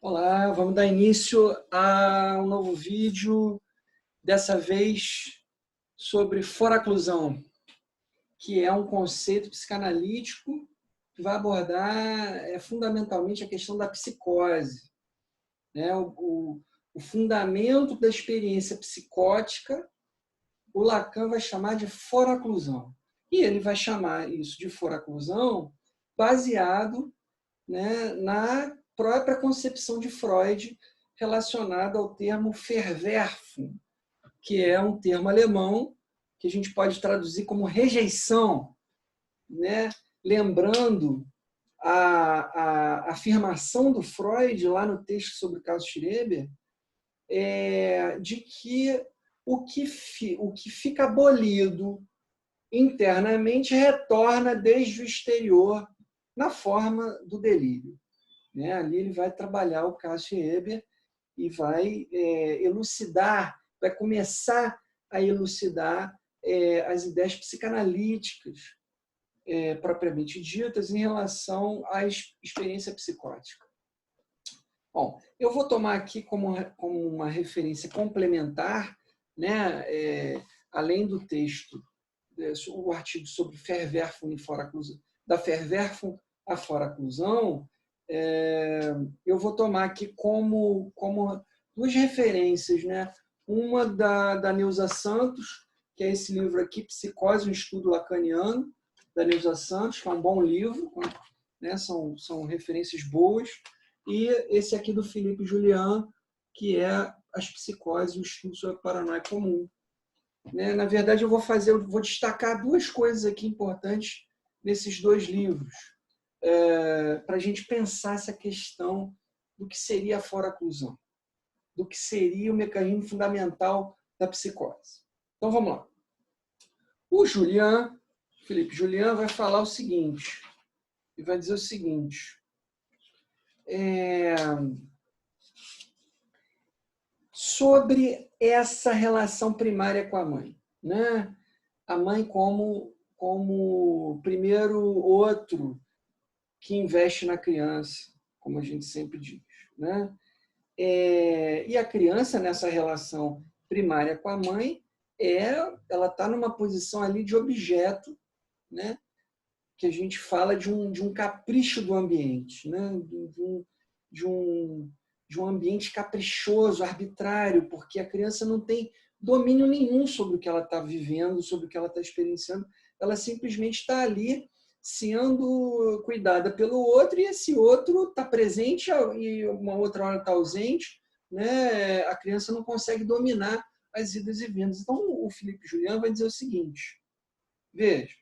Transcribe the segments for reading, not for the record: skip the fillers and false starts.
Olá, vamos dar início a um novo vídeo, dessa vez sobre foraclusão, que é um conceito psicanalítico que vai abordar fundamentalmente a questão da psicose, né? O fundamento da experiência psicótica, o Lacan vai chamar de foraclusão. E ele vai chamar isso de foraclusão baseado, né, na própria concepção de Freud relacionada ao termo Verwerfung, que é um termo alemão que a gente pode traduzir como rejeição, né? Lembrando a afirmação do Freud lá no texto sobre o caso Schreber, de que o que fica abolido internamente retorna desde o exterior na forma do delírio. Né? Ali ele vai trabalhar o caso Schreber e vai elucidar, vai começar a elucidar as ideias psicanalíticas propriamente ditas em relação à experiência psicótica. Bom, eu vou tomar aqui como uma referência complementar, né, além do texto, o artigo sobre Verwerfung e foraclusão, da Verwerfung à foraclusão, eu vou tomar aqui como duas referências, né? Uma da Neuza Santos, que é esse livro aqui, Psicose, um estudo lacaniano, da Neuza Santos, que é um bom livro, né? São referências boas, e esse aqui do Philippe Julian, que é As Psicoses, um estudo sobre a paranoia comum. Né? Na verdade, eu vou destacar duas coisas aqui importantes nesses dois livros, para a gente pensar essa questão do que seria a foraclusão, do que seria o mecanismo fundamental da psicose. Então, vamos lá. O Philippe Julian, vai falar o seguinte, e vai dizer o seguinte, sobre essa relação primária com a mãe, né? A mãe como primeiro outro que investe na criança, como a gente sempre diz, né? E a criança, nessa relação primária com a mãe, ela está numa posição ali de objeto, né? Que a gente fala de um capricho do ambiente, né? de um ambiente caprichoso, arbitrário, porque a criança não tem domínio nenhum sobre o que ela está vivendo, sobre o que ela está experienciando, ela simplesmente está ali sendo cuidada pelo outro, e esse outro está presente e uma outra hora está ausente, né? A criança não consegue dominar as idas e vindas. Então, o Philippe Julian vai dizer o seguinte, veja,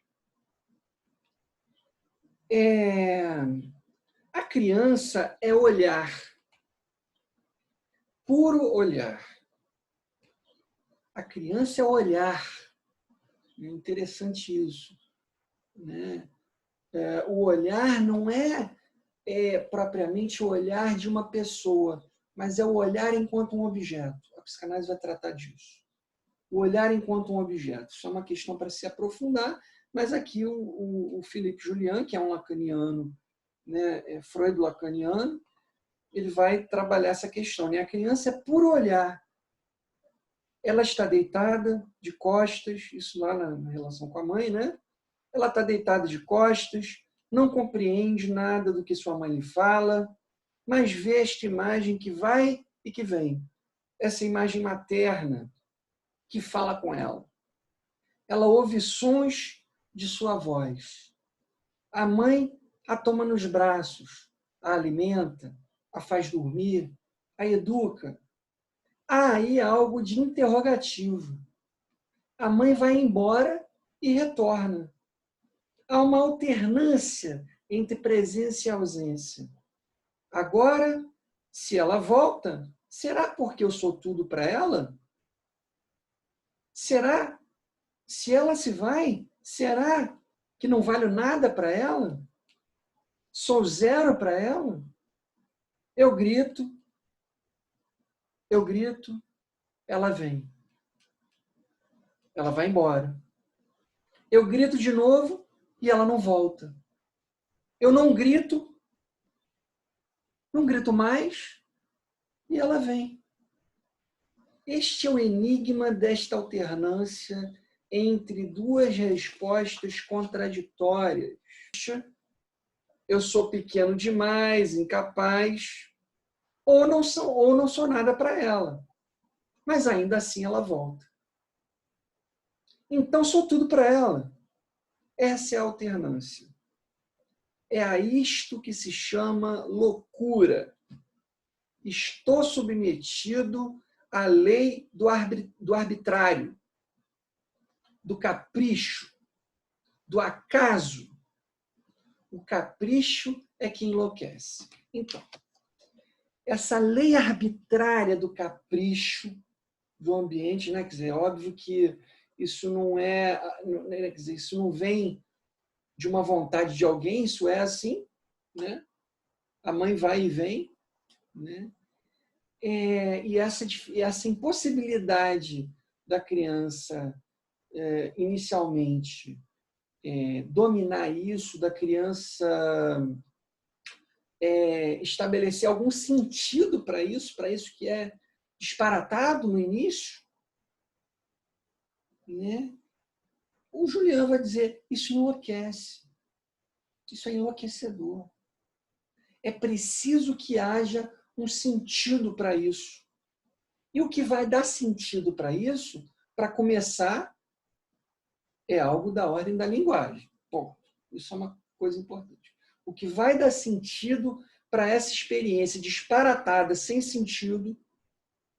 a criança é olhar, puro olhar. A criança é olhar. É interessante isso, né? O olhar não é propriamente o olhar de uma pessoa, mas é o olhar enquanto um objeto. A psicanálise vai tratar disso. O olhar enquanto um objeto. Isso é uma questão para se aprofundar, mas aqui o Philippe Julian, que é um lacaniano, né, Freud-lacaniano, ele vai trabalhar essa questão. Né? A criança é por olhar. Ela está deitada de costas, isso lá na relação com a mãe, né? Ela está deitada de costas, não compreende nada do que sua mãe lhe fala, mas vê esta imagem que vai e que vem. Essa imagem materna que fala com ela. Ela ouve sons de sua voz. A mãe a toma nos braços, a alimenta, a faz dormir, a educa. Há aí algo de interrogativo. A mãe vai embora e retorna. Há uma alternância entre presença e ausência. Agora, se ela volta, será porque eu sou tudo para ela? Será? Se ela se vai, será que não valho nada para ela? Sou zero para ela? Eu grito, ela vem. Ela vai embora. Eu grito de novo e ela não volta. Eu não grito mais, E ela vem. Este é o enigma desta alternância entre duas respostas contraditórias. Eu sou pequeno demais, incapaz, ou não sou nada para ela. Mas ainda assim ela volta. Então sou tudo para ela. Essa é a alternância. É a isto que se chama loucura. Estou submetido à lei do arbitrário, do capricho, do acaso. O capricho é que enlouquece. Então, essa lei arbitrária do capricho do ambiente, né? Quer dizer, é óbvio que isso não é, quer dizer, isso não vem de uma vontade de alguém, isso é assim, né? A mãe vai e vem, né? E essa impossibilidade da criança inicialmente dominar isso, da criança estabelecer algum sentido para isso que é disparatado no início, né? O Julian vai dizer, isso enlouquece, isso é enlouquecedor. É preciso que haja um sentido para isso. E o que vai dar sentido para isso, para começar, é algo da ordem da linguagem. Bom, isso é uma coisa importante. O que vai dar sentido para essa experiência disparatada, sem sentido,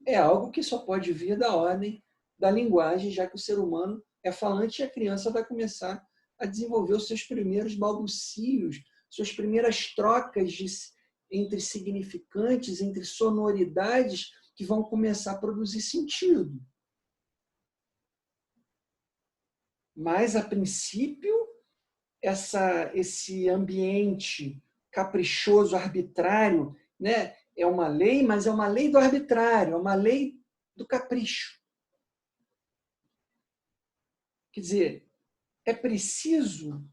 é algo que só pode vir da ordem da linguagem, já que o ser humano é falante e a criança vai começar a desenvolver os seus primeiros balbucios, suas primeiras trocas entre significantes, entre sonoridades que vão começar a produzir sentido. Mas, a princípio, esse ambiente caprichoso, arbitrário, né? É uma lei, mas é uma lei do arbitrário, é uma lei do capricho. Quer dizer, é preciso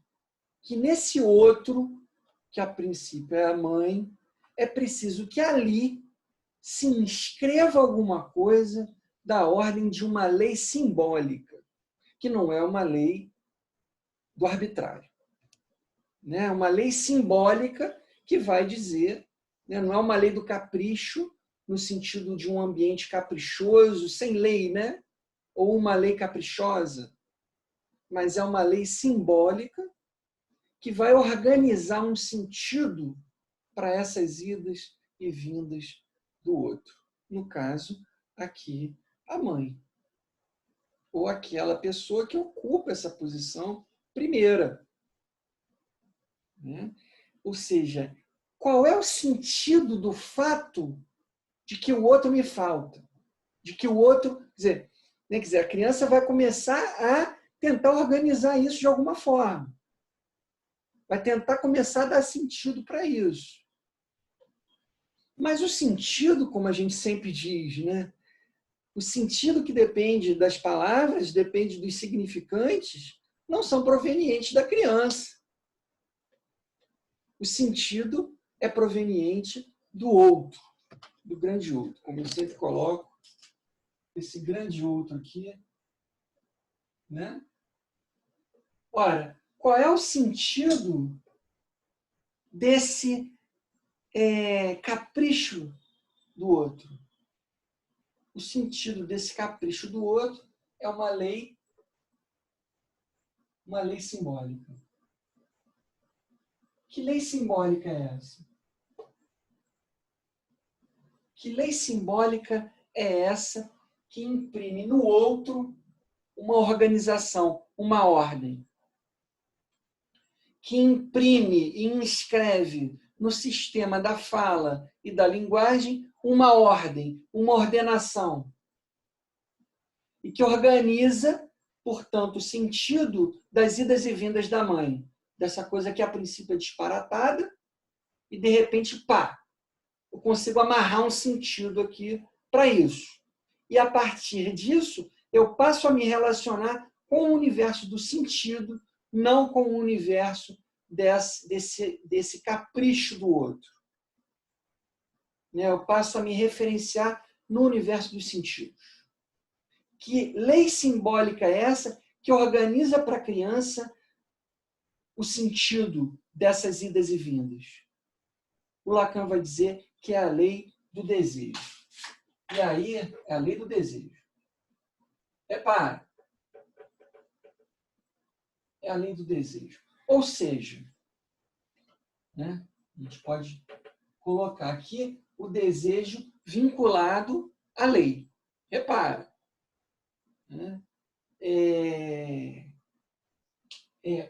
que nesse outro, que a princípio é a mãe, é preciso que ali se inscreva alguma coisa da ordem de uma lei simbólica, que não é uma lei do arbitrário. Né? Uma lei simbólica que vai dizer, né? Não é uma lei do capricho, no sentido de um ambiente caprichoso, sem lei, né? Ou uma lei caprichosa, mas é uma lei simbólica que vai organizar um sentido para essas idas e vindas do outro. No caso, aqui, a mãe. Ou aquela pessoa que ocupa essa posição primeira. Né? Ou seja, qual é o sentido do fato de que o outro me falta? De que o outro... Quer dizer, a criança vai começar a tentar organizar isso de alguma forma. Vai tentar começar a dar sentido para isso. Mas o sentido, como a gente sempre diz, né? O sentido que depende das palavras, depende dos significantes, não são provenientes da criança. O sentido é proveniente do outro, do grande outro. Como eu sempre coloco, esse grande outro aqui, né? Ora, qual é o sentido desse capricho do outro? O sentido desse capricho do outro é uma lei simbólica. Que lei simbólica é essa? Que lei simbólica é essa que imprime no outro uma organização, uma ordem? Que imprime e inscreve no sistema da fala e da linguagem uma ordem, uma ordenação. E que organiza, portanto, o sentido das idas e vindas da mãe. Dessa coisa que a princípio é disparatada e, de repente, pá, eu consigo amarrar um sentido aqui para isso. E, a partir disso, eu passo a me relacionar com o universo do sentido, não com o universo desse capricho do outro. né? Eu passo a me referenciar no universo dos sentidos. Que lei simbólica é essa que organiza para a criança o sentido dessas idas e vindas? O Lacan vai dizer que é a lei do desejo. E aí é a lei do desejo. Repara, é a lei do desejo. Ou seja, né, a gente pode colocar aqui o desejo vinculado à lei. Repara, né,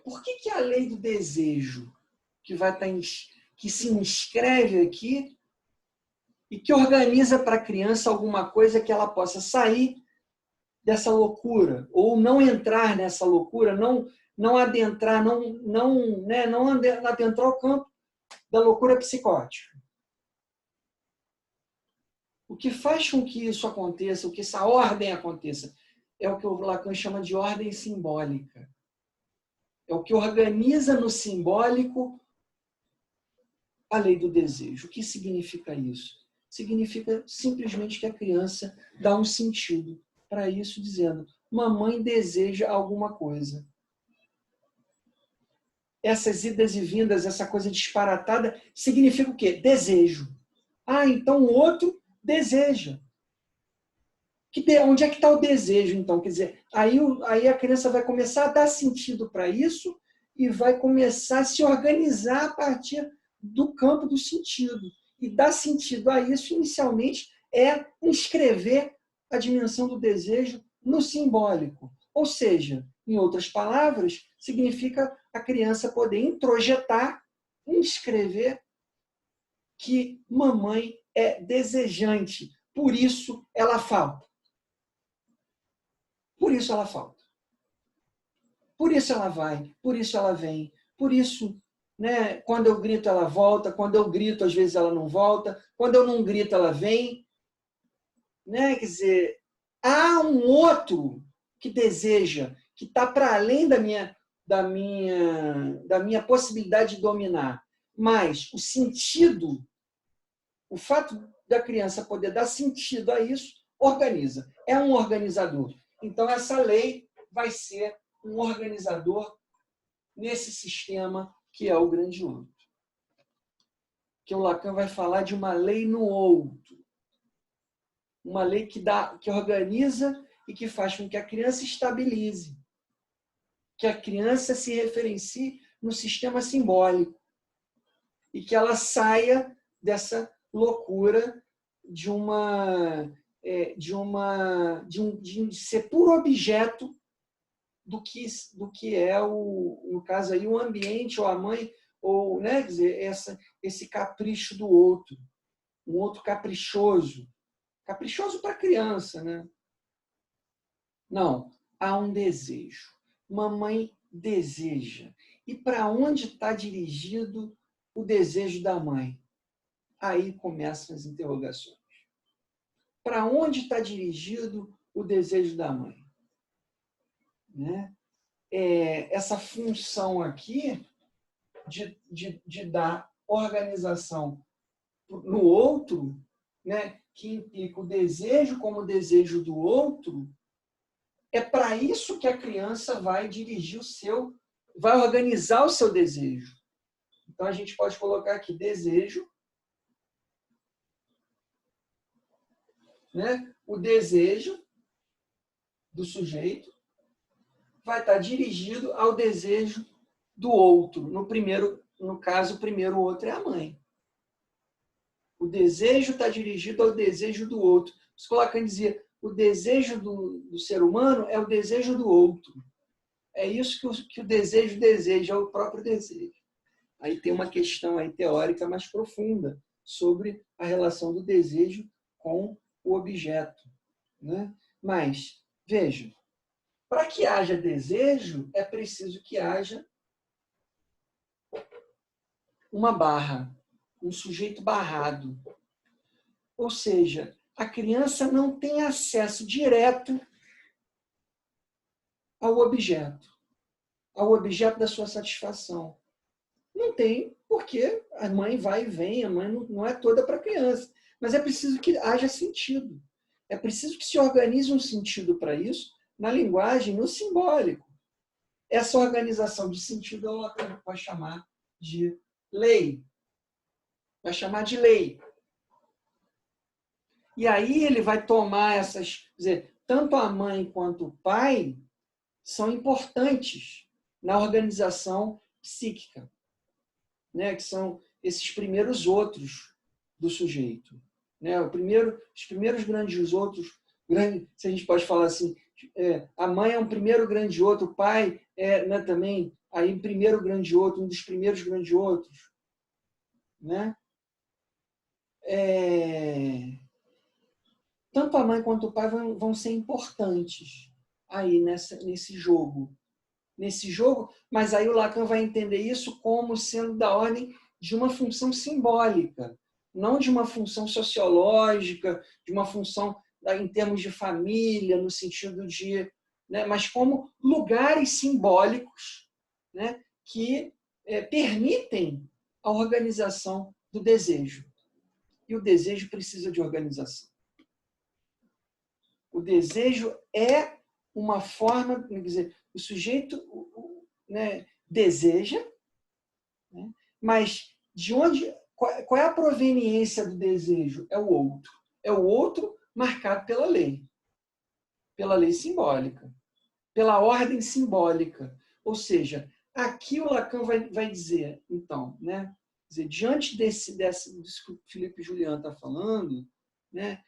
por que a lei do desejo que vai estar que se inscreve aqui e que organiza para a criança alguma coisa que ela possa sair dessa loucura ou não entrar nessa loucura, não adentrar, não adentrar o campo da loucura psicótica? O que faz com que isso aconteça, o que essa ordem aconteça, é o que o Lacan chama de ordem simbólica. É o que organiza no simbólico a lei do desejo. O que significa isso? Significa simplesmente que a criança dá um sentido para isso, dizendo: mamãe deseja alguma coisa. Essas idas e vindas, essa coisa disparatada, significa o quê? Desejo. Ah, então o outro deseja. Onde é que está o desejo, então? Quer dizer, aí a criança vai começar a dar sentido para isso e vai começar a se organizar a partir do campo do sentido. E dar sentido a isso, inicialmente, é inscrever a dimensão do desejo no simbólico. Ou seja, em outras palavras, significa a criança poder introjetar, inscrever que mamãe é desejante, por isso ela falta. Por isso ela falta. Por isso ela vai, por isso ela vem, por isso, né, quando eu grito ela volta, quando eu grito às vezes ela não volta, quando eu não grito ela vem. Né? Quer dizer, há um outro que deseja, que está para além da minha possibilidade de dominar. Mas o sentido, o fato da criança poder dar sentido a isso, organiza. É um organizador. Então, essa lei vai ser um organizador nesse sistema que é o grande outro. Que o Lacan vai falar de uma lei no outro. Uma lei que organiza e que faz com que a criança estabilize. Que a criança se referencie no sistema simbólico. E que ela saia dessa loucura de ser puro objeto do que é, no caso aí, o ambiente, ou a mãe, ou, né, quer dizer, esse capricho do outro, um outro caprichoso. Caprichoso para criança, né? Não, há um desejo. Mamãe deseja. E para onde está dirigido o desejo da mãe? Aí começam as interrogações. Para onde está dirigido o desejo da mãe? Né? Essa função aqui de dar organização no outro, né, que implica o desejo como desejo do outro, é para isso que a criança vai dirigir vai organizar o seu desejo. Então a gente pode colocar aqui desejo, né? O desejo do sujeito vai estar dirigido ao desejo do outro. No caso, o primeiro outro é a mãe. O desejo está dirigido ao desejo do outro. Os Lacan dizia, o desejo do ser humano é o desejo do outro. É isso que o desejo deseja, é o próprio desejo. Aí tem uma questão aí teórica mais profunda sobre a relação do desejo com o objeto. Né? Mas, veja, para que haja desejo, é preciso que haja uma barra, um sujeito barrado. Ou seja, a criança não tem acesso direto ao objeto da sua satisfação. Não tem, porque a mãe vai e vem, a mãe não é toda para a criança. Mas é preciso que haja sentido. É preciso que se organize um sentido para isso, na linguagem, no simbólico. Essa organização de sentido ela vai chamar de lei. Vai chamar de lei. E aí ele vai tomar essas... Quer dizer, tanto a mãe quanto o pai são importantes na organização psíquica, né? Que são esses primeiros outros do sujeito. Né? Os primeiros grandes outros, se a gente pode falar assim, a mãe é um primeiro grande outro, o pai é, né, também aí um primeiro grande outro, um dos primeiros grandes outros. Né? Tanto a mãe quanto o pai vão ser importantes aí nesse jogo. Nesse jogo, mas aí o Lacan vai entender isso como sendo da ordem de uma função simbólica, não de uma função sociológica, de uma função em termos de família, no sentido de... Né, mas como lugares simbólicos, né, que permitem a organização do desejo. E o desejo precisa de organização. O desejo é uma forma, quer dizer, o sujeito, né, deseja, né, mas de onde, qual é a proveniência do desejo? É o outro. É o outro marcado pela lei simbólica, pela ordem simbólica. Ou seja, aqui o Lacan vai dizer, então, né, dizer, diante disso que o Felipe Julián está falando, né,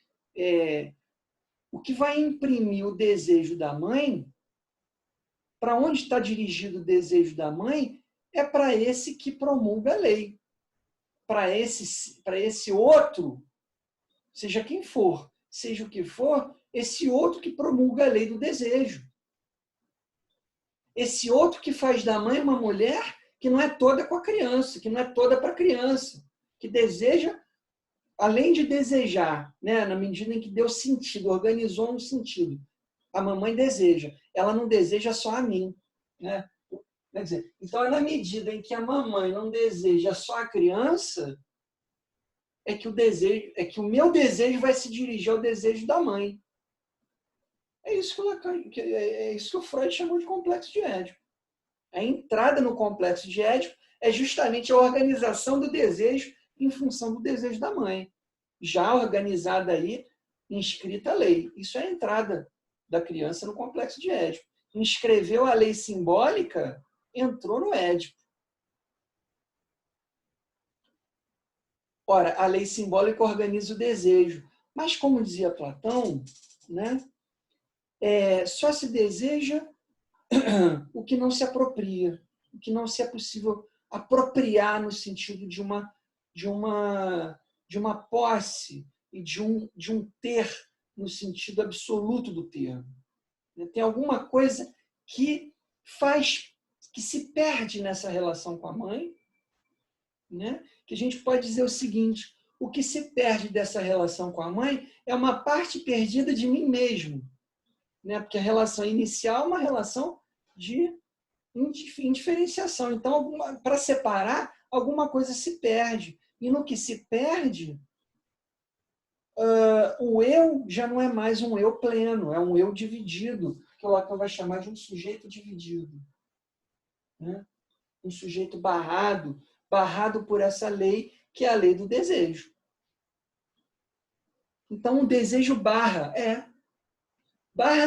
o que vai imprimir o desejo da mãe, para onde está dirigido o desejo da mãe, é para esse que promulga a lei. Para esse outro, seja quem for, seja o que for, esse outro que promulga a lei do desejo. Esse outro que faz da mãe uma mulher que não é toda com a criança, que não é toda para a criança, que deseja, além de desejar, né, na medida em que deu sentido, organizou um sentido, a mamãe deseja. Ela não deseja só a mim. Né? Quer dizer, então, é na medida em que a mamãe não deseja só a criança, é que o meu desejo vai se dirigir ao desejo da mãe. É isso que o Freud chamou de complexo de Édipo. A entrada no complexo de Édipo é justamente a organização do desejo em função do desejo da mãe. Já organizada aí, inscrita a lei. Isso é a entrada da criança no complexo de Édipo. Inscreveu a lei simbólica, entrou no Édipo. Ora, a lei simbólica organiza o desejo. Mas, como dizia Platão, né, só se deseja o que não se apropria, o que não se é possível apropriar no sentido de uma posse e de um ter no sentido absoluto do termo. Tem alguma coisa que se perde nessa relação com a mãe, né? Que a gente pode dizer o seguinte: o que se perde dessa relação com a mãe é uma parte perdida de mim mesmo, né? Porque a relação inicial é uma relação de indiferenciação. Então, para separar, alguma coisa se perde. E no que se perde, o eu já não é mais um eu pleno, é um eu dividido, que o Lacan vai chamar de um sujeito dividido. Né? Um sujeito barrado por essa lei, que é a lei do desejo. Então, o desejo barra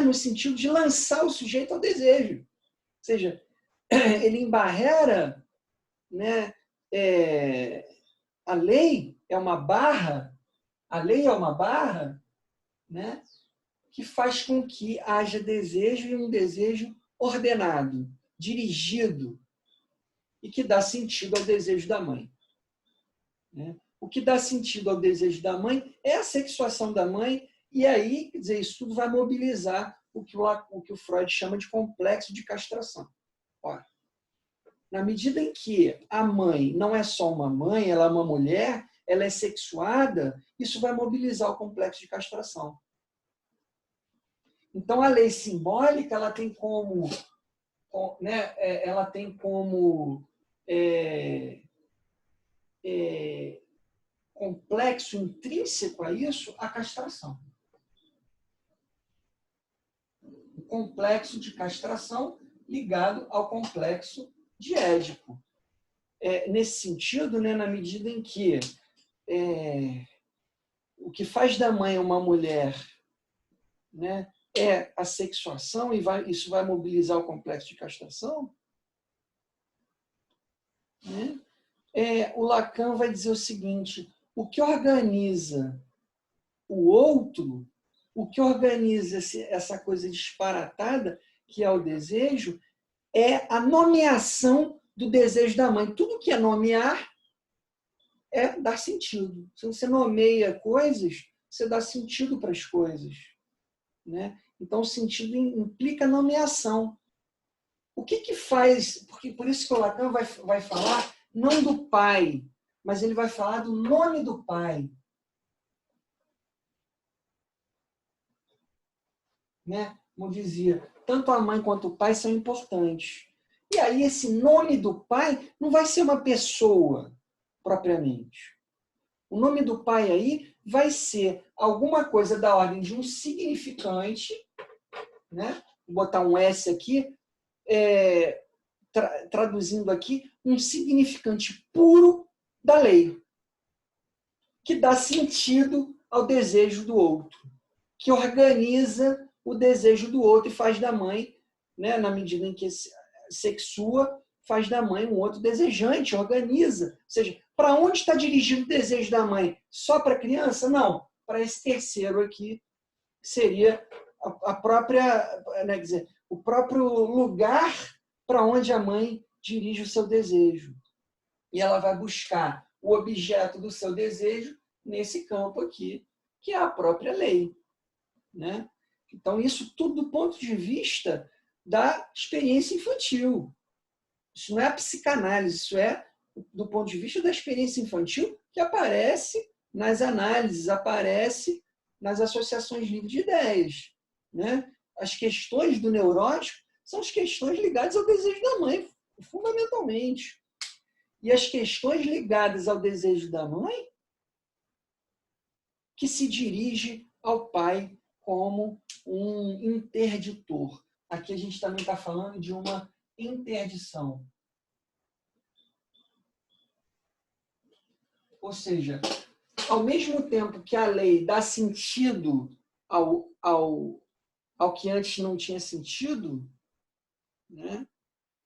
no sentido de lançar o sujeito ao desejo. Ou seja, ele embarrera, né, a lei é uma barra, né, que faz com que haja desejo e um desejo ordenado, dirigido, e que dá sentido ao desejo da mãe. Né? O que dá sentido ao desejo da mãe é a sexuação da mãe, e aí, quer dizer, isso tudo vai mobilizar o que o Freud chama de complexo de castração. Ora, na medida em que a mãe não é só uma mãe, ela é uma mulher, ela é sexuada, isso vai mobilizar o complexo de castração. Então, a lei simbólica ela tem como, né, complexo intrínseco a isso, a castração. O complexo de castração ligado ao complexo de Édipo. Nesse sentido, né, na medida em que o que faz da mãe uma mulher, né, é a sexuação, e isso vai mobilizar o complexo de castração, né? O Lacan vai dizer o seguinte: o que organiza o outro, o que organiza essa coisa disparatada, que é o desejo, é a nomeação do desejo da mãe. Tudo que é nomear é dar sentido. Se você nomeia coisas, você dá sentido para as coisas, né? Então, o sentido implica nomeação. O que faz... Porque, por isso que o Lacan vai falar não do pai, mas ele vai falar do nome do pai. Né? Como dizia, tanto a mãe quanto o pai são importantes. E aí, esse nome do pai não vai ser uma pessoa, propriamente. O nome do pai aí vai ser alguma coisa da ordem de um significante, né? Vou botar um S aqui, traduzindo aqui, um significante puro da lei, que dá sentido ao desejo do outro, que organiza o desejo do outro e faz da mãe, né, na medida em que sexua, faz da mãe um outro desejante, organiza. Ou seja, para onde está dirigido o desejo da mãe? Só para a criança? Não. Para esse terceiro aqui, seria a própria, né, quer dizer, o próprio lugar para onde a mãe dirige o seu desejo. E ela vai buscar o objeto do seu desejo nesse campo aqui, que é a própria lei, né? Então, isso tudo do ponto de vista da experiência infantil. Isso não é a psicanálise, isso é do ponto de vista da experiência infantil que aparece nas análises, aparece nas associações livres de ideias, né? As questões do neurótico são as questões ligadas ao desejo da mãe, fundamentalmente. E as questões ligadas ao desejo da mãe que se dirige ao pai como um interditor. Aqui a gente também está falando de uma interdição. Ou seja, ao mesmo tempo que a lei dá sentido ao que antes não tinha sentido, né?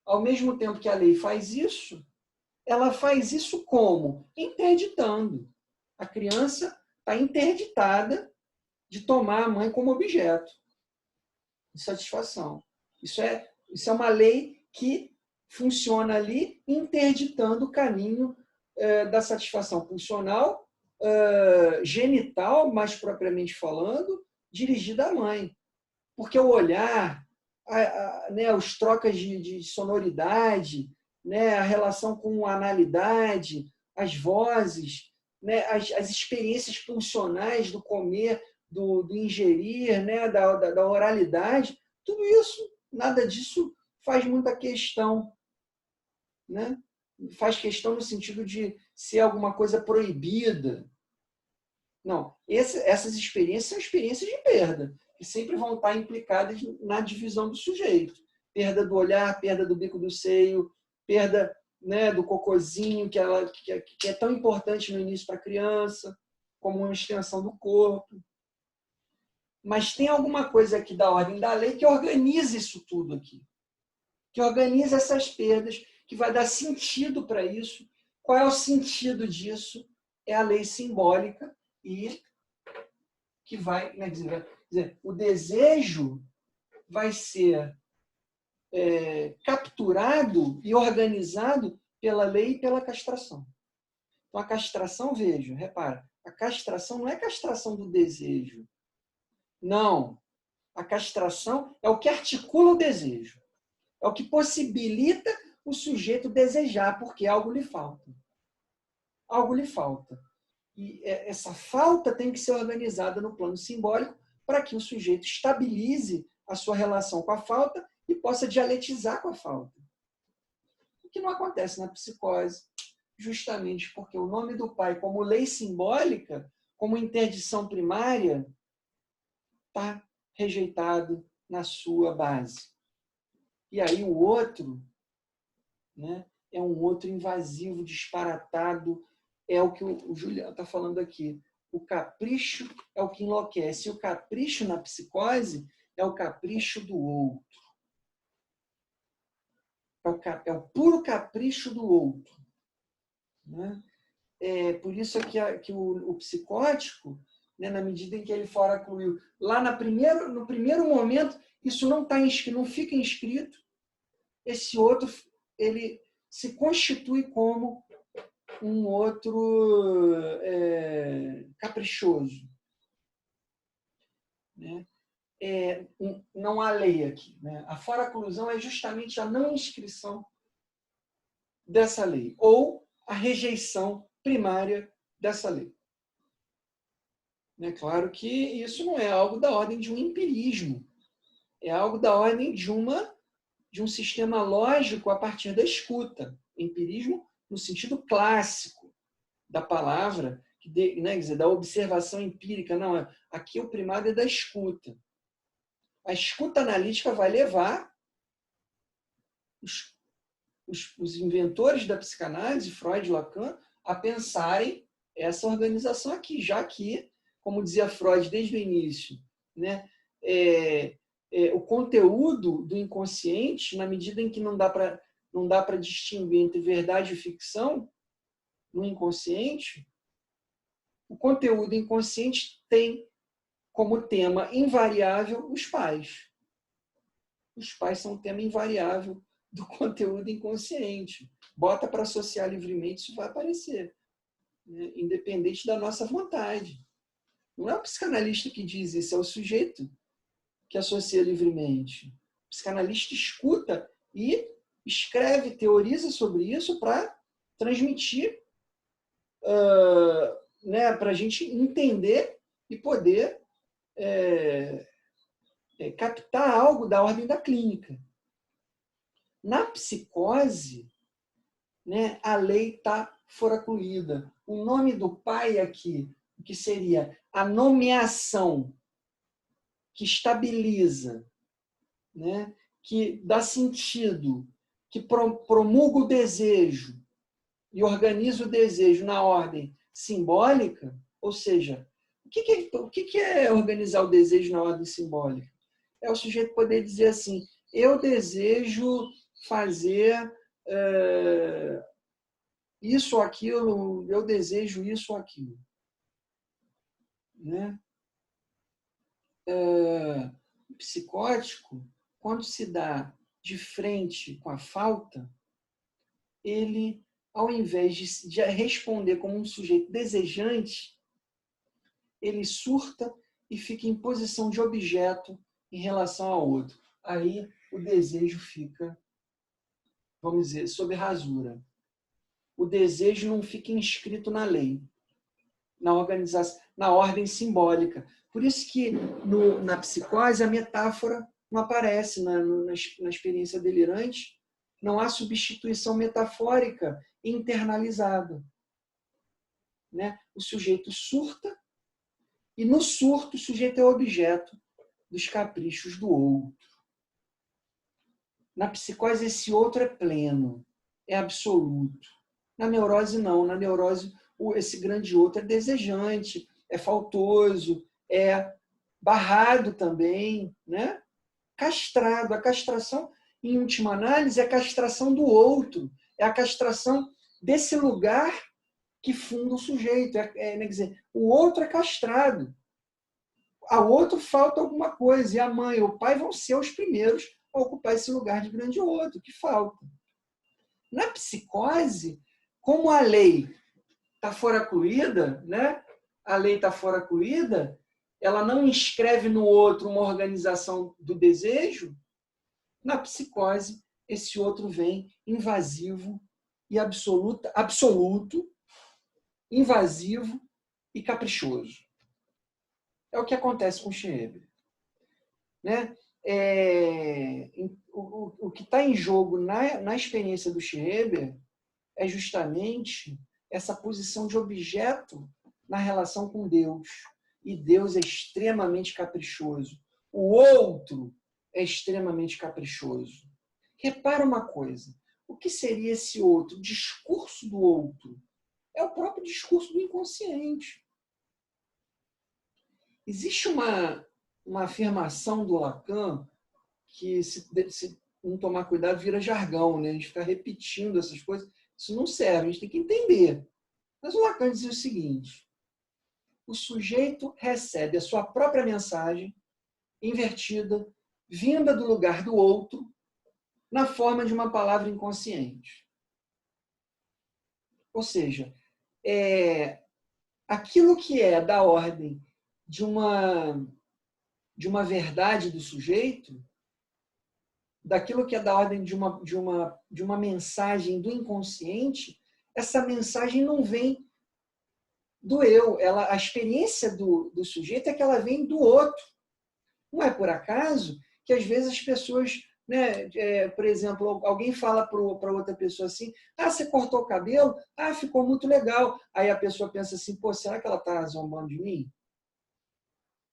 Ao mesmo tempo que a lei faz isso, ela faz isso como? Interditando. A criança está interditada de tomar a mãe como objeto de satisfação. Isso é uma lei que funciona ali interditando o caminho da satisfação pulsional, genital, mais propriamente falando, dirigida à mãe. Porque o olhar, né, os trocas de sonoridade, né, a relação com a analidade, as vozes, né, as experiências pulsionais do comer, do ingerir, né, da oralidade, tudo isso, nada disso faz muita questão, né? Faz questão no sentido de ser alguma coisa proibida. Não, essas experiências são experiências de perda, que sempre vão estar implicadas na divisão do sujeito. Perda do olhar, perda do bico do seio, perda, né, do cocôzinho, que é tão importante no início para a criança, como uma extensão do corpo. Mas tem alguma coisa aqui da ordem da lei que organiza isso tudo aqui. Que organiza essas perdas, que vai dar sentido para isso. Qual é o sentido disso? É a lei simbólica e que vai... Né, dizer, o desejo vai ser capturado e organizado pela lei e pela castração. Então, a castração, veja, repara, a castração não é castração do desejo. Não. A castração é o que articula o desejo. É o que possibilita o sujeito desejar, porque algo lhe falta. Algo lhe falta. E essa falta tem que ser organizada no plano simbólico para que o sujeito estabilize a sua relação com a falta e possa dialetizar com a falta. O que não acontece na psicose, justamente porque o nome do pai, como lei simbólica, como interdição primária, está rejeitado na sua base. E aí o outro, né, é um outro invasivo, disparatado, é o que o Juliano está falando aqui. O capricho é o que enlouquece. E o capricho na psicose é o capricho do outro. É o puro capricho do outro. Né? Por isso que o psicótico, né, na medida em que ele foracluiu, lá no primeiro momento, isso não está inscrito, não fica inscrito, esse outro ele se constitui como um outro caprichoso. Né? Não há lei aqui. Né? A foraclusão é justamente a não inscrição dessa lei, ou a rejeição primária dessa lei. É claro que isso não é algo da ordem de um empirismo, é algo da ordem de um sistema lógico a partir da escuta. Empirismo no sentido clássico da palavra, né, quer dizer, da observação empírica. Não, aqui o primado é da escuta. A escuta analítica vai levar os inventores da psicanálise, Freud e Lacan, a pensarem essa organização aqui, já que, como dizia Freud desde o início, né, o conteúdo do inconsciente, na medida em que não dá para distinguir entre verdade e ficção no inconsciente, o conteúdo inconsciente tem como tema invariável os pais. Os pais são um tema invariável do conteúdo inconsciente. Bota para associar livremente, isso vai aparecer, né? Independente da nossa vontade. Não é o psicanalista que diz isso, é o sujeito que associa livremente. O psicanalista escuta e escreve, teoriza sobre isso para transmitir, né, para a gente entender e poder captar algo da ordem da clínica. Na psicose, né, a lei está foracluída. O nome do pai aqui, que seria a nomeação que estabiliza, né, que dá sentido, que promulga o desejo e organiza o desejo na ordem simbólica, ou seja, o que é organizar o desejo na ordem simbólica? É o sujeito poder dizer assim, eu desejo fazer isso ou aquilo, eu desejo isso ou aquilo. Né? O psicótico, quando se dá de frente com a falta, ele, ao invés de responder como um sujeito desejante, ele surta e fica em posição de objeto em relação ao outro. Aí o desejo fica, vamos dizer, sob rasura. O desejo não fica inscrito na lei, na organização, na ordem simbólica. Por isso que na psicose a metáfora não aparece na experiência delirante, não há substituição metafórica internalizada. Né? O sujeito surta e no surto o sujeito é objeto dos caprichos do outro. Na psicose esse outro é pleno, é absoluto. Na neurose não, na neurose esse grande outro é desejante, é faltoso, é barrado também, né? Castrado. A castração, em última análise, é a castração do outro, é a castração desse lugar que funda o sujeito. Quer dizer, o outro é castrado. Ao outro falta alguma coisa, e a mãe ou o pai vão ser os primeiros a ocupar esse lugar de grande outro, que falta. Na psicose, como a lei está foracluída, né? A lei está foracluída, ela não inscreve no outro uma organização do desejo, na psicose, esse outro vem invasivo e absoluto, invasivo e caprichoso. É o que acontece com Schreber. Né? O que está em jogo na experiência do Schreber é justamente essa posição de objeto na relação com Deus. E Deus é extremamente caprichoso. O outro é extremamente caprichoso. Repara uma coisa. O que seria esse outro? O discurso do outro. É o próprio discurso do inconsciente. Existe uma afirmação do Lacan que, se não tomar cuidado, vira jargão, né? A gente fica repetindo essas coisas. Isso não serve, a gente tem que entender. Mas o Lacan dizia o seguinte: o sujeito recebe a sua própria mensagem invertida, vinda do lugar do outro, na forma de uma palavra inconsciente. Ou seja, aquilo que é da ordem de uma verdade do sujeito, daquilo que é da ordem de uma mensagem do inconsciente, essa mensagem não vem do eu. A experiência do sujeito é que ela vem do outro. Não é por acaso que, às vezes, as pessoas, né, por exemplo, alguém fala para outra pessoa assim: ah, você cortou o cabelo? Ah, ficou muito legal. Aí a pessoa pensa assim: pô, será que ela está zombando de mim?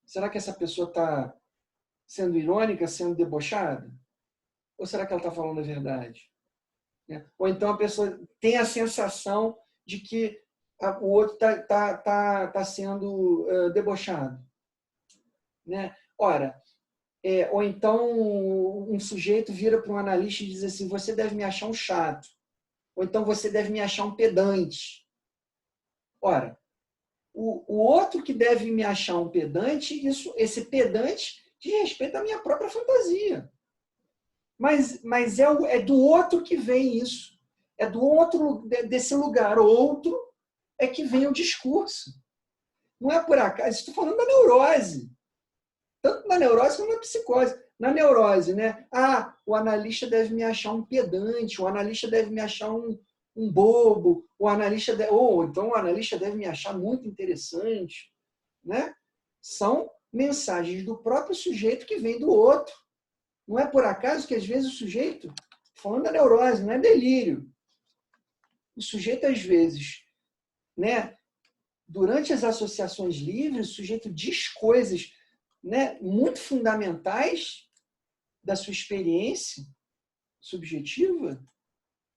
Será que essa pessoa está sendo irônica, sendo debochada? Ou será que ela está falando a verdade? Ou então a pessoa tem a sensação de que o outro está sendo debochado. Né? Ora, ou então um sujeito vira para um analista e diz assim: você deve me achar um chato. Ou então você deve me achar um pedante. Ora, o outro que deve me achar um pedante, esse pedante diz respeito à minha própria fantasia. Mas é do outro que vem isso. É do outro, desse lugar outro, é que vem o discurso. Não é por acaso. Estou falando da neurose. Tanto na neurose como na psicose. Na neurose, né? Ah, o analista deve me achar um pedante, o analista deve me achar um bobo, ou então o analista deve me achar muito interessante. Né? São mensagens do próprio sujeito que vem do outro. Não é por acaso que, às vezes, o sujeito, falando da neurose, não é delírio. O sujeito, às vezes, né, durante as associações livres, o sujeito diz coisas, né, muito fundamentais da sua experiência subjetiva,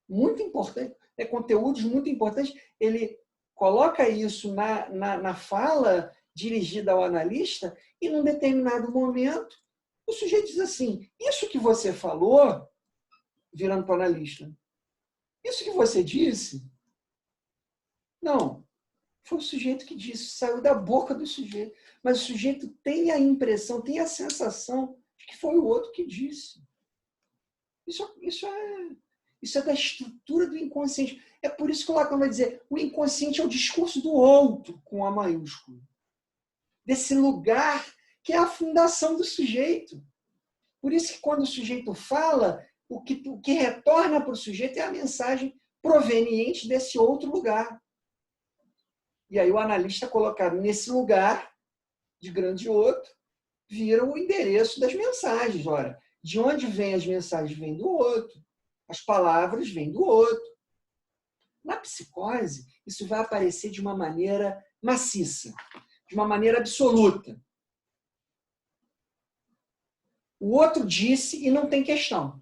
muito importante, conteúdos muito importantes. Ele coloca isso na fala dirigida ao analista e, num determinado momento, o sujeito diz assim: isso que você falou, virando para o analista, isso que você disse, não, foi o sujeito que disse, saiu da boca do sujeito. Mas o sujeito tem a impressão, tem a sensação de que foi o outro que disse. Isso é da estrutura do inconsciente. É por isso que o Lacan vai dizer: o inconsciente é o discurso do outro, com A maiúsculo. Desse lugar que é a fundação do sujeito. Por isso que, quando o sujeito fala, o que retorna para o sujeito é a mensagem proveniente desse outro lugar. E aí o analista, colocado nesse lugar de grande outro, vira o endereço das mensagens. Ora, de onde vêm as mensagens? Vêm do outro. As palavras vêm do outro. Na psicose, isso vai aparecer de uma maneira maciça, de uma maneira absoluta. O outro disse e não tem questão.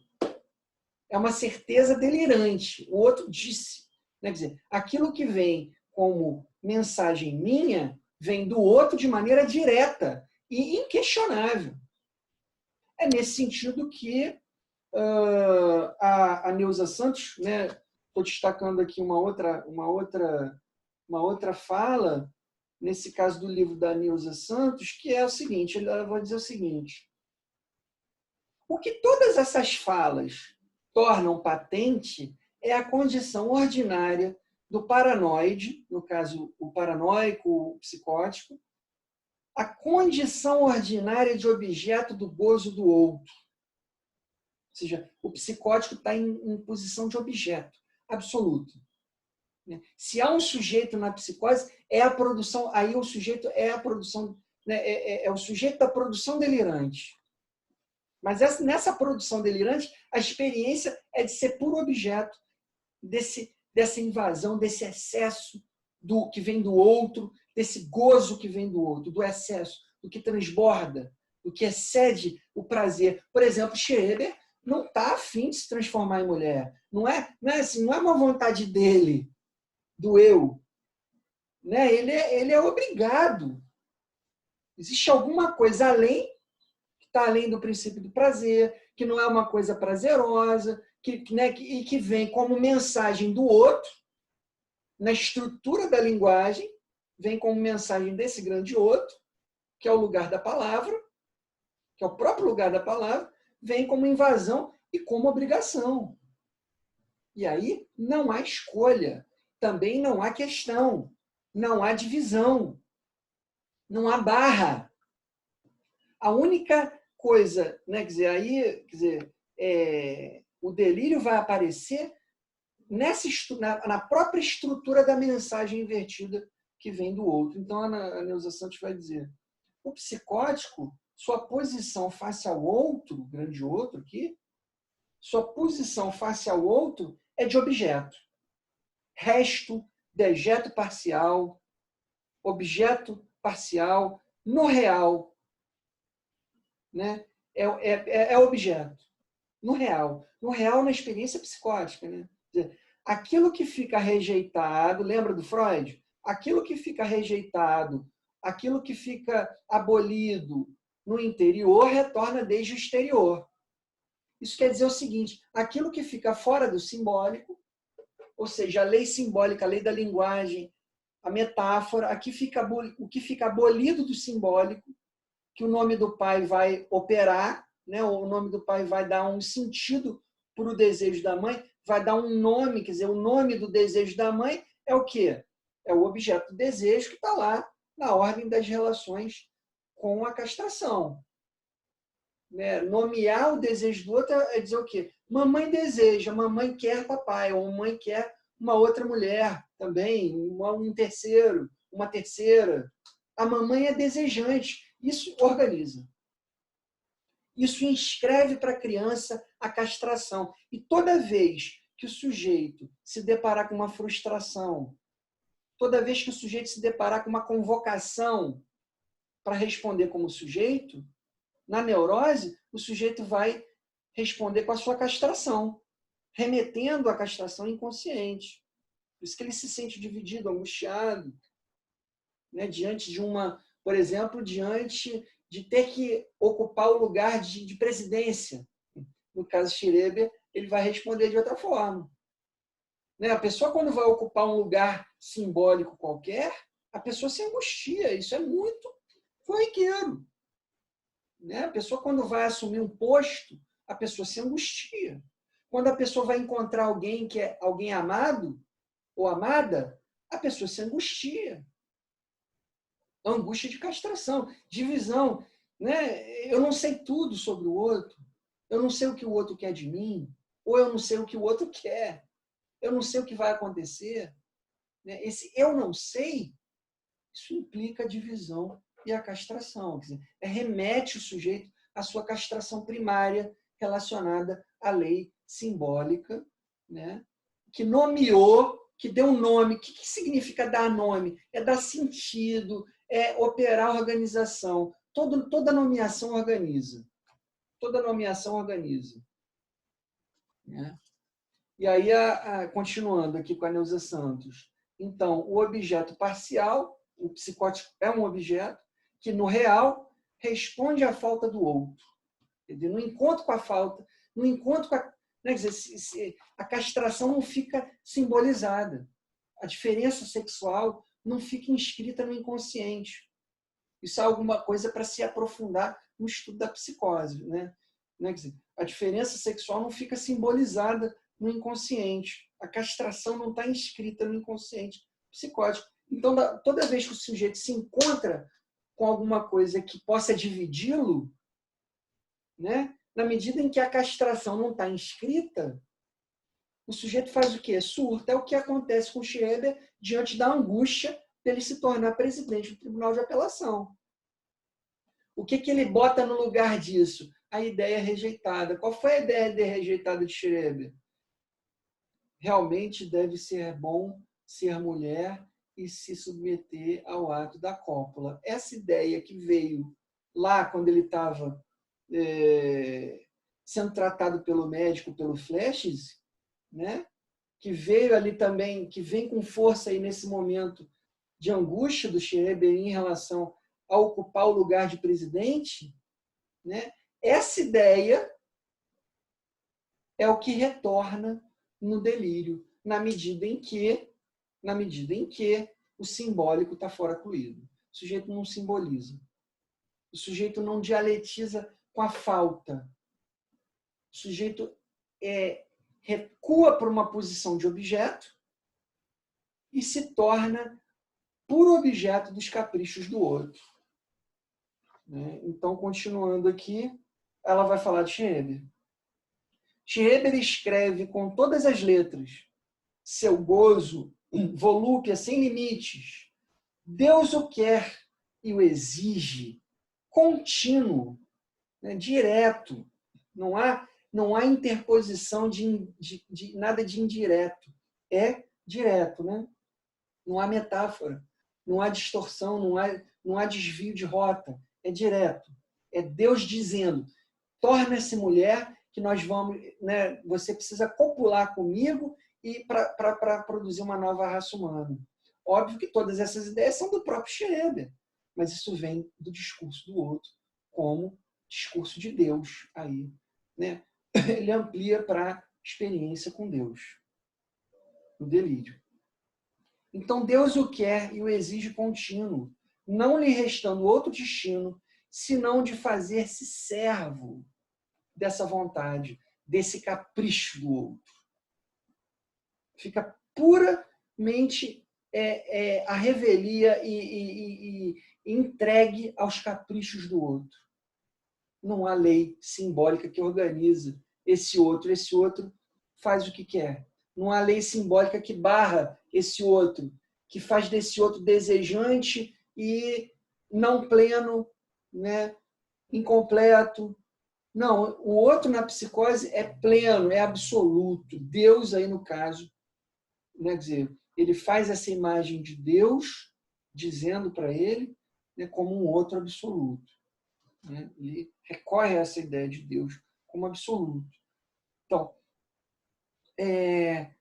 É uma certeza delirante. O outro disse. Quer dizer, aquilo que vem como mensagem minha vem do outro de maneira direta e inquestionável. É nesse sentido que a Neuza Santos, né, estou destacando aqui uma outra fala, nesse caso do livro da Neuza Santos, que é o seguinte: ela vai dizer o seguinte: o que todas essas falas tornam patente é a condição ordinária do paranoide, no caso, o paranoico, o psicótico, a condição ordinária de objeto do gozo do outro. Ou seja, o psicótico está em posição de objeto absoluto. Se há um sujeito na psicose, é a produção, aí o sujeito é a produção, né, é o sujeito da produção delirante. Mas nessa produção delirante, a experiência é de ser puro objeto dessa invasão, desse excesso do que vem do outro, desse gozo que vem do outro, do excesso, do que transborda, do que excede o prazer. Por exemplo, Schreber não está afim de se transformar em mulher. Não é uma vontade dele, do eu. Né? Ele é obrigado. Existe alguma coisa além, que está além do princípio do prazer, que não é uma coisa prazerosa, e que vem como mensagem do outro, na estrutura da linguagem, vem como mensagem desse grande outro, que é o lugar da palavra, que é o próprio lugar da palavra, vem como invasão e como obrigação. E aí não há escolha, também não há questão, não há divisão, não há barra. A única coisa, né, o delírio vai aparecer na própria estrutura da mensagem invertida que vem do outro. Então, a Neuza Santos vai dizer, o psicótico, sua posição face ao outro, grande outro aqui, sua posição face ao outro é de objeto. Resto, dejeto parcial, objeto parcial, no real. Né? É objeto. No real. No real, na experiência psicótica. Né? Aquilo que fica rejeitado, lembra do Freud? Aquilo que fica rejeitado, aquilo que fica abolido no interior, retorna desde o exterior. Isso quer dizer o seguinte, aquilo que fica fora do simbólico, ou seja, a lei simbólica, a lei da linguagem, a metáfora, o que fica abolido do simbólico, que o nome do pai vai operar, né? O nome do pai vai dar um sentido para o desejo da mãe, vai dar um nome, quer dizer, o nome do desejo da mãe é o quê? É o objeto do desejo que está lá na ordem das relações com a castração. Né? Nomear o desejo do outro é dizer o quê? Mamãe deseja, mamãe quer papai, ou mamãe quer uma outra mulher também, um terceiro, uma terceira. A mamãe é desejante. Isso organiza. Isso inscreve para a criança a castração. E toda vez que o sujeito se deparar com uma frustração, toda vez que o sujeito se deparar com uma convocação para responder como sujeito, na neurose, o sujeito vai responder com a sua castração, remetendo à castração inconsciente. Por isso que ele se sente dividido, angustiado, né, diante de por exemplo, diante de ter que ocupar o lugar de presidência. No caso Schreber, ele vai responder de outra forma. Né? A pessoa, quando vai ocupar um lugar simbólico qualquer, a pessoa se angustia. Isso é muito corriqueiro. Né? A pessoa, quando vai assumir um posto, a pessoa se angustia. Quando a pessoa vai encontrar alguém que é alguém amado ou amada, a pessoa se angustia. Angústia de castração, divisão. Né? Eu não sei tudo sobre o outro. Eu não sei o que o outro quer de mim. Ou eu não sei o que o outro quer. Eu não sei o que vai acontecer. Né? Esse eu não sei, isso implica a divisão e a castração. Quer dizer, remete o sujeito à sua castração primária relacionada à lei simbólica, né? Que nomeou, que deu nome. O que significa dar nome? É dar sentido, é operar a organização. Toda nomeação organiza. Toda nomeação organiza. Né? E aí, continuando aqui com a Neuza Santos. Então, o objeto parcial, o psicótico é um objeto que, no real, responde à falta do outro. No encontro com a falta, no encontro com a... Né, a castração não fica simbolizada. A diferença sexual não fica inscrita no inconsciente. Isso é alguma coisa para se aprofundar no estudo da psicose. Né? A diferença sexual não fica simbolizada no inconsciente. A castração não está inscrita no inconsciente psicótico. Então, toda vez que o sujeito se encontra com alguma coisa que possa dividi-lo, né? Na medida em que a castração não está inscrita, o sujeito faz o quê? Surta. É o que acontece com Schreber diante da angústia dele se tornar presidente do Tribunal de Apelação. O que ele bota no lugar disso? A ideia rejeitada. Qual foi a ideia rejeitada de Schreber? realmente deve ser bom ser mulher e se submeter ao ato da cópula. Essa ideia que veio lá quando ele estava sendo tratado pelo médico, pelo Fleches, né? Que veio ali também, que vem com força aí nesse momento de angústia do Schreber em relação a ocupar o lugar de presidente, né? Essa ideia é o que retorna no delírio, na medida em que o simbólico está fora cluído. O sujeito não simboliza. O sujeito não dialetiza com a falta. O sujeito recua para uma posição de objeto e se torna puro objeto dos caprichos do outro. Então, continuando aqui, ela vai falar de Schreber. Schreber escreve com todas as letras seu gozo, volúpia sem limites. Deus o quer e o exige, contínuo, né, direto. Não há interposição de nada de indireto. É direto, né? Não há metáfora, não há distorção, não há desvio de rota. É direto. É Deus dizendo: torna-se mulher, que nós vamos, né, você precisa copular comigo e para produzir uma nova raça humana. Óbvio que todas essas ideias são do próprio Schreber, mas isso vem do discurso do outro, como discurso de Deus aí, né? Ele amplia para a experiência com Deus, o delírio. Então Deus o quer e o exige contínuo, não lhe restando outro destino, senão de fazer-se servo dessa vontade, desse capricho do outro. Fica puramente a revelia e entregue aos caprichos do outro. Não há lei simbólica que organiza esse outro faz o que quer. Não há lei simbólica que barra esse outro, que faz desse outro desejante e não pleno, né? Incompleto. Não, o outro na psicose é pleno, é absoluto. Deus aí no caso, né? Quer dizer, ele faz essa imagem de Deus dizendo para ele, né, como um outro absoluto. Né? Ele recorre a essa ideia de Deus como absoluto. Então,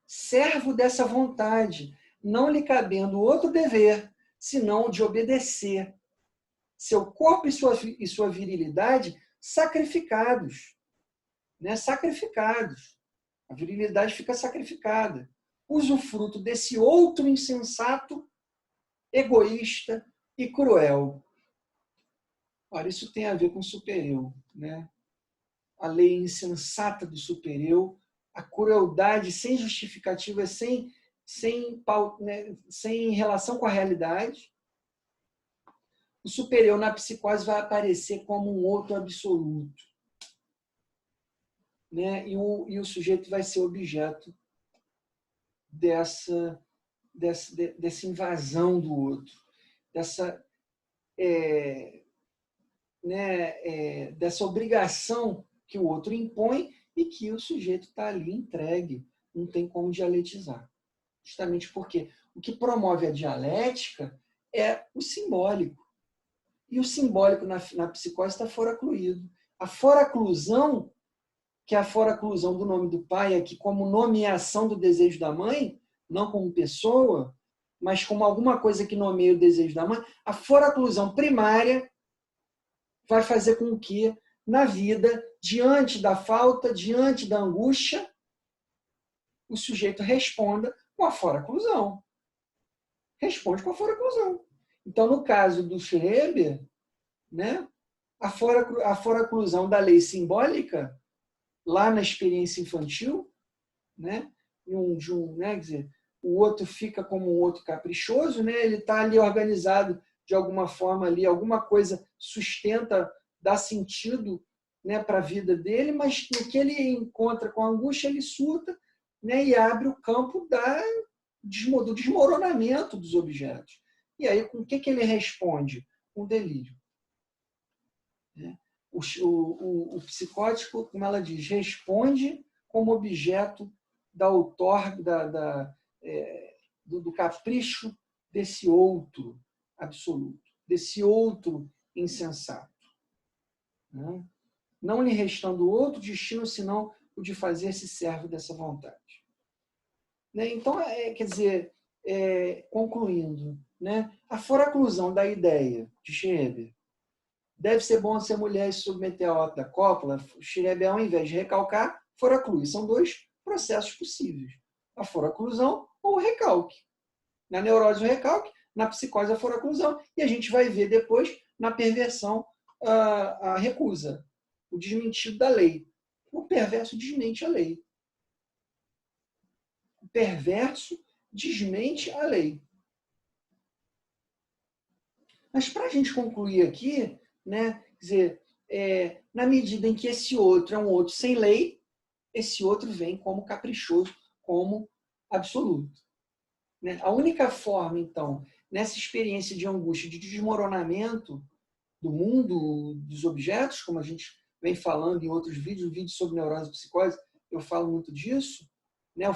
servo dessa vontade, não lhe cabendo outro dever, senão o de obedecer. Seu corpo e sua virilidade sacrificados. Né? Sacrificados. A virilidade fica sacrificada. Usufruto desse outro insensato, egoísta e cruel. Ora, isso tem a ver com o supereu, né? A lei insensata do supereu, a crueldade sem justificativa, sem relação com a realidade. O supereu na psicose vai aparecer como um outro absoluto. Né? E o sujeito vai ser objeto dessa invasão do outro, dessa obrigação que o outro impõe e que o sujeito está ali entregue, não tem como dialetizar. Justamente porque o que promove a dialética é o simbólico. E o simbólico na psicose está foracluído. A foraclusão, que é a foraclusão do nome do pai aqui como nomeação do desejo da mãe, não como pessoa, mas como alguma coisa que nomeia o desejo da mãe, a foraclusão primária vai fazer com que, na vida, diante da falta, diante da angústia, o sujeito responda com a foraclusão. Responde com a foraclusão. Então, no caso do Schreber, né, a foraclusão da lei simbólica, lá na experiência infantil, né, quer dizer, o outro fica como um outro caprichoso, né, ele está ali organizado de alguma forma, ali, alguma coisa sustenta, dá sentido, né, para a vida dele, mas no que ele encontra com a angústia, ele surta, né, e abre o campo do desmoronamento dos objetos. E aí, com o que ele responde? Com delírio. O psicótico, como ela diz, responde como objeto do capricho desse outro absoluto, desse outro insensato. Né? Não lhe restando outro destino, senão o de fazer-se servo dessa vontade. Né? Então, quer dizer, concluindo, né? A foraclusão da ideia de Schreber deve ser bom ser mulher e se submeter à ordem da cópula. Schreber, ao invés de recalcar, foraclui. São dois processos possíveis. A foraclusão ou o recalque. Na neurose, o recalque. Na psicose, a foraclusão. E a gente vai ver depois, na perversão, a recusa. O desmentido da lei. O perverso desmente a lei. O perverso desmente a lei. Mas para a gente concluir aqui, né, quer dizer, na medida em que esse outro é um outro sem lei, esse outro vem como caprichoso, como absoluto. Né? A única forma, então, nessa experiência de angústia, de desmoronamento do mundo, dos objetos, como a gente vem falando em outros vídeos sobre neurose e psicose, eu falo muito disso, né?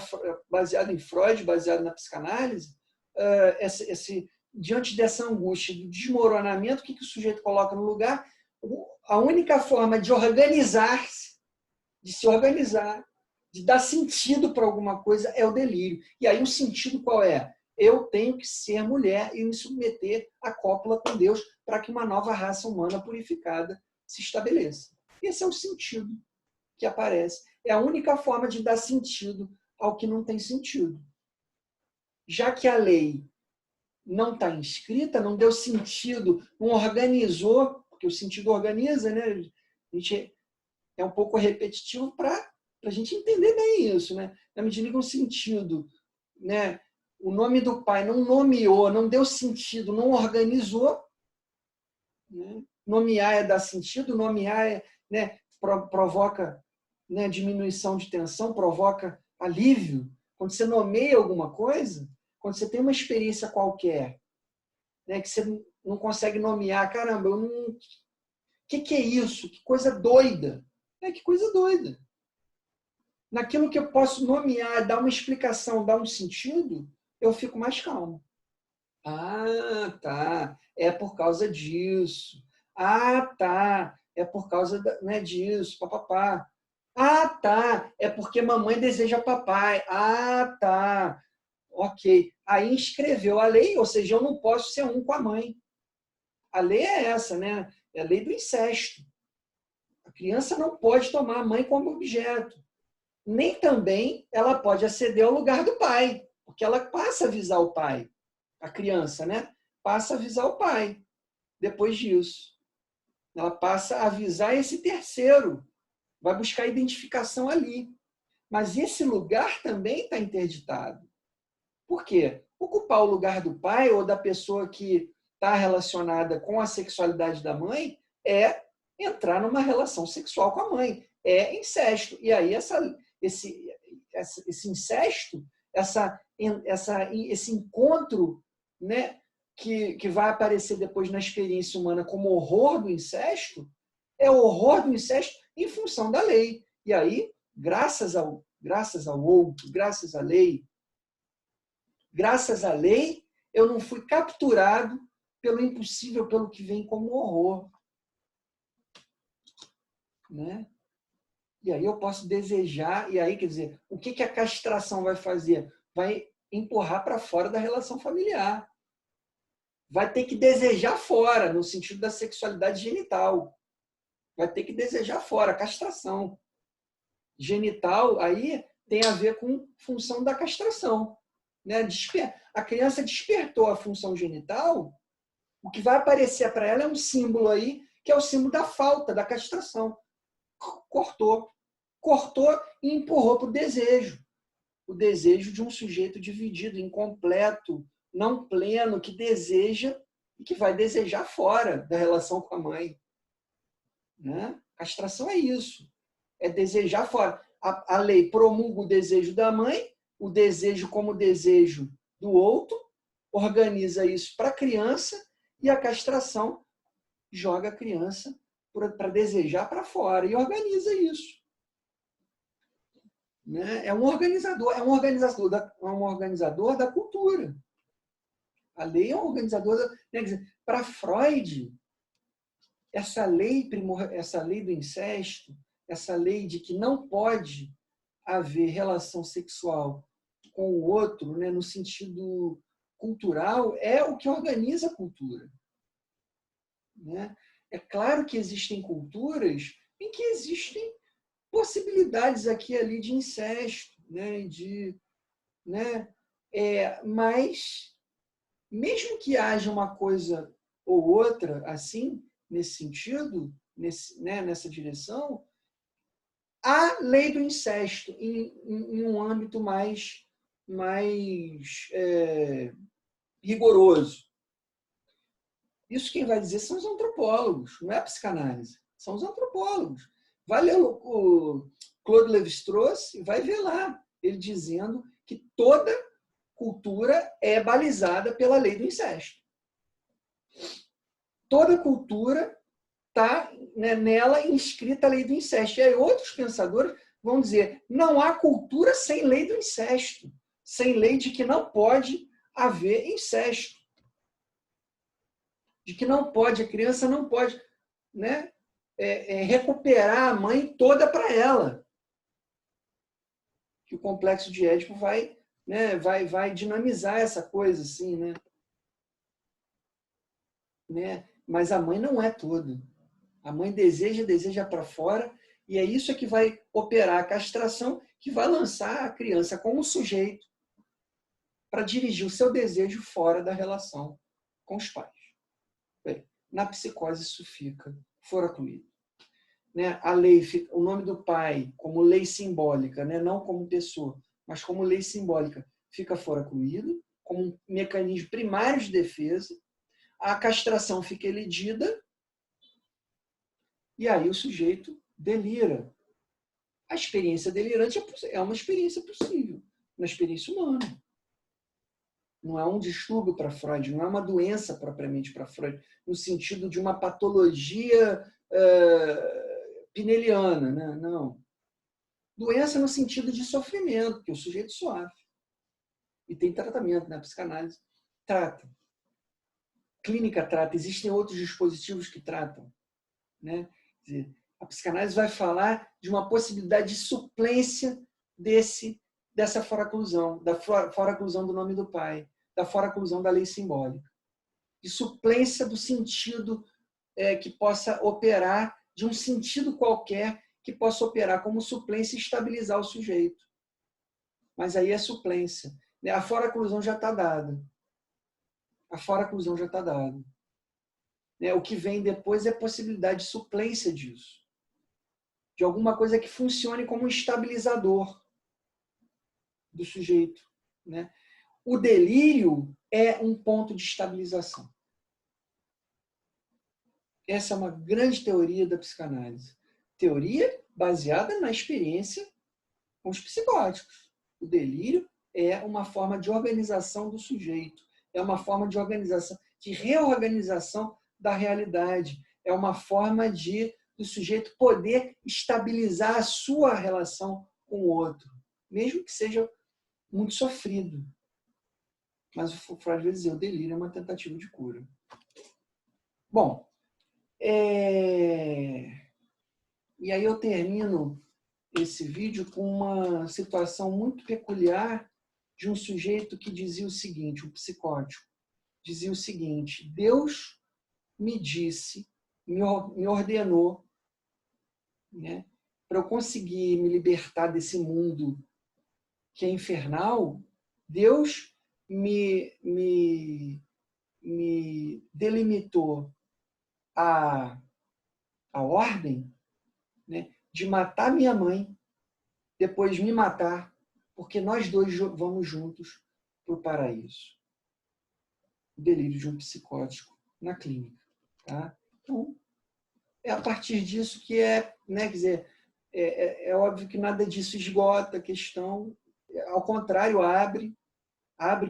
Baseado em Freud, baseado na psicanálise, diante dessa angústia do desmoronamento, o que o sujeito coloca no lugar? A única forma de organizar-se, de se organizar, de dar sentido para alguma coisa é o delírio. E aí o sentido qual é? Eu tenho que ser mulher e me submeter à cópula com Deus para que uma nova raça humana purificada se estabeleça. Esse é o sentido que aparece. É a única forma de dar sentido ao que não tem sentido. Já que a lei não está inscrita, não deu sentido, não organizou, porque o sentido organiza, né? A gente é um pouco repetitivo para a gente entender bem isso, né? Na medida que o sentido, né? O nome do pai não nomeou, não deu sentido, não organizou, né? Nomear é dar sentido, nomear né, provoca, né, diminuição de tensão, provoca alívio. Quando você nomeia alguma coisa, quando você tem uma experiência qualquer, né, que você não consegue nomear, caramba, eu não... O que é isso? Que coisa doida. Que coisa doida. Naquilo que eu posso nomear, dar uma explicação, dar um sentido, eu fico mais calmo. Ah, tá. É por causa disso. Ah, tá. É por causa disso, papapá. Ah, tá. É porque mamãe deseja papai. Ah, tá. Ok. Aí escreveu a lei, ou seja, eu não posso ser um com a mãe. A lei é essa, né? É a lei do incesto. A criança não pode tomar a mãe como objeto. Nem também ela pode aceder ao lugar do pai, porque ela passa a visar o pai. A criança, né? Passa a visar o pai. Depois disso, ela passa a visar esse terceiro. Vai buscar identificação ali. Mas esse lugar também está interditado. Por quê? Ocupar o lugar do pai ou da pessoa que está relacionada com a sexualidade da mãe é entrar numa relação sexual com a mãe. É incesto. E aí esse incesto, esse encontro, né, que vai aparecer depois na experiência humana como horror do incesto, é o horror do incesto em função da lei. E aí, graças ao outro, graças à lei, eu não fui capturado pelo impossível, pelo que vem como horror. Né? E aí eu posso desejar, e aí, quer dizer, o que a castração vai fazer? Vai empurrar para fora da relação familiar. Vai ter que desejar fora, no sentido da sexualidade genital. Vai ter que desejar fora, castração. Genital, aí, tem a ver com função da castração. Né? A criança despertou a função genital, o que vai aparecer para ela é um símbolo aí, que é o símbolo da falta, da castração. Cortou e empurrou para o desejo. O desejo de um sujeito dividido, incompleto, não pleno, que deseja e que vai desejar fora da relação com a mãe. Né? Castração é isso. É desejar fora. A lei promulga o desejo da mãe, o desejo como desejo do outro, organiza isso para a criança e a castração joga a criança para desejar para fora e organiza isso. né? É um organizador da cultura. A lei é um organizador da, né? Quer dizer, para Freud, essa lei do incesto, essa lei de que não pode haver relação sexual com o outro, né, no sentido cultural, é o que organiza a cultura. Né? É claro que existem culturas em que existem possibilidades aqui e ali de incesto, né? Mas, mesmo que haja uma coisa ou outra assim, nesse sentido, nessa direção, a lei do incesto em um âmbito mais rigoroso. Isso quem vai dizer são os antropólogos, não é a psicanálise, são os antropólogos. Vai ler o Claude Lévi-Strauss e vai ver lá, ele dizendo que toda cultura é balizada pela lei do incesto. Toda cultura está, né, nela inscrita a lei do incesto. E aí outros pensadores vão dizer, não há cultura sem lei do incesto, sem lei de que não pode haver incesto. De que não pode, a criança não pode, né, recuperar a mãe toda para ela. Que o complexo de Édipo vai, né, vai dinamizar essa coisa, assim, né? Mas a mãe não é toda. A mãe deseja para fora, e é isso que vai operar a castração, que vai lançar a criança como sujeito para dirigir o seu desejo fora da relação com os pais. Bem, na psicose isso fica foracluído. Né? A lei, o nome do pai como lei simbólica, né? Não como pessoa, mas como lei simbólica, fica foracluído, como um mecanismo primário de defesa. A castração fica elidida, e aí o sujeito delira. A experiência delirante é uma experiência possível, uma experiência humana. Não é um distúrbio para Freud, não é uma doença propriamente para Freud, no sentido de uma patologia pineliana, né? Não. Doença no sentido de sofrimento, que o sujeito sofre. E tem tratamento, né? A psicanálise trata. Clínica trata, existem outros dispositivos que tratam. Né? Quer dizer, a psicanálise vai falar de uma possibilidade de suplência dessa foraclusão, da foraclusão do nome do pai, da foraclusão da lei simbólica. De suplência do sentido que possa operar, de um sentido qualquer que possa operar como suplência e estabilizar o sujeito. Mas aí é suplência. A foraclusão já está dada. A foraclusão já está dada. O que vem depois é a possibilidade de suplência disso. De alguma coisa que funcione como um estabilizador do sujeito. Né? O delírio é um ponto de estabilização. Essa é uma grande teoria da psicanálise. Teoria baseada na experiência com os psicóticos. O delírio é uma forma de organização do sujeito. É uma forma de organização, de reorganização da realidade. É uma forma do sujeito poder estabilizar a sua relação com o outro, mesmo que seja muito sofrido. Mas o Freud vai dizer, o delírio é uma tentativa de cura. Bom, e aí eu termino esse vídeo com uma situação muito peculiar de um sujeito que dizia o seguinte, um psicótico, dizia o seguinte, Deus me disse, me ordenou, né, para eu conseguir me libertar desse mundo que é infernal, Deus me delimitou a ordem, né, de matar minha mãe, depois me matar, porque nós dois vamos juntos para o paraíso. O delírio de um psicótico na clínica. Tá? Então, é a partir disso que né, quer dizer, é óbvio que nada disso esgota a questão, ao contrário, abre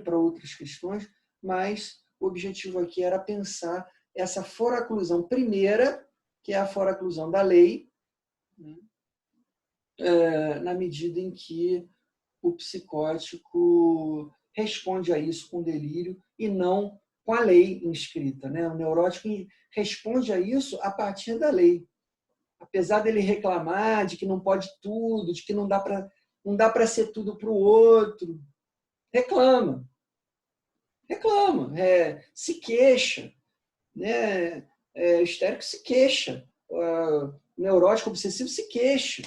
para outras questões, mas o objetivo aqui era pensar essa foraclusão primeira, que é a foraclusão da lei, né? na medida em que o psicótico responde a isso com delírio e não com a lei inscrita, né? O neurótico responde a isso a partir da lei. Apesar dele reclamar de que não pode tudo, de que não dá para ser tudo para o outro, reclama, se queixa, né? Histérico se queixa, neurótico obsessivo se queixa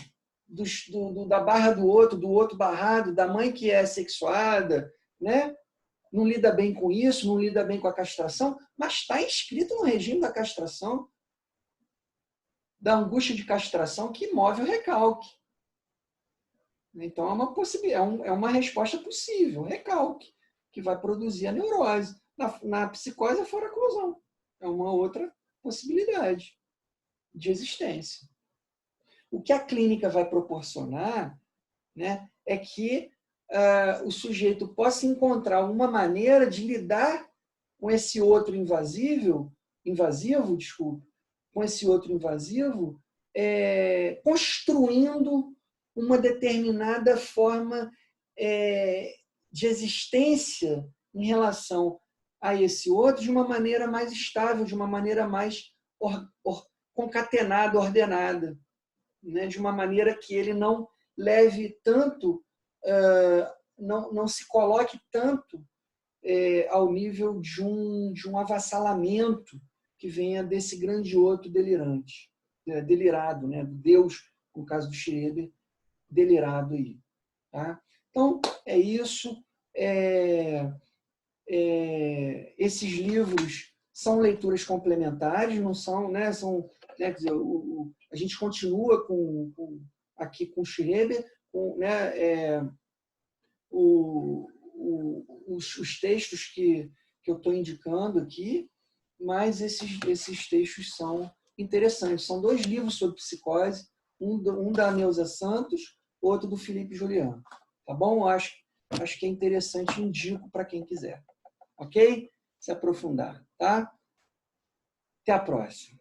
da barra do outro barrado, da mãe que é sexuada, né? Não lida bem com isso, não lida bem com a castração, mas está inscrito no regime da castração, da angústia de castração que move o recalque. Então, é uma resposta possível, recalque, que vai produzir a neurose. Na psicose, a foraclusão. É uma outra possibilidade de existência. O que a clínica vai proporcionar, né, é que o sujeito possa encontrar uma maneira de lidar com esse outro invasivo, com esse outro invasivo, construindo uma determinada forma de existência em relação a esse outro de uma maneira mais estável, de uma maneira mais concatenada, ordenada, né? De uma maneira que ele não leve tanto, não se coloque tanto ao nível de um avassalamento que venha desse grande outro delirante, delirado, né? Deus, no caso do Schreber, delirado aí. Tá? Então, é isso. Esses livros são leituras complementares, não são, né? Quer dizer, a gente continua aqui com Schreber, né? Os textos que eu estou indicando aqui, mas esses textos são interessantes. São 2 livros sobre psicose, um da Neuza Santos, outro do Felipe Juliano. Tá bom? Acho que é interessante, indico para quem quiser. Ok? Se aprofundar, tá? Até a próxima.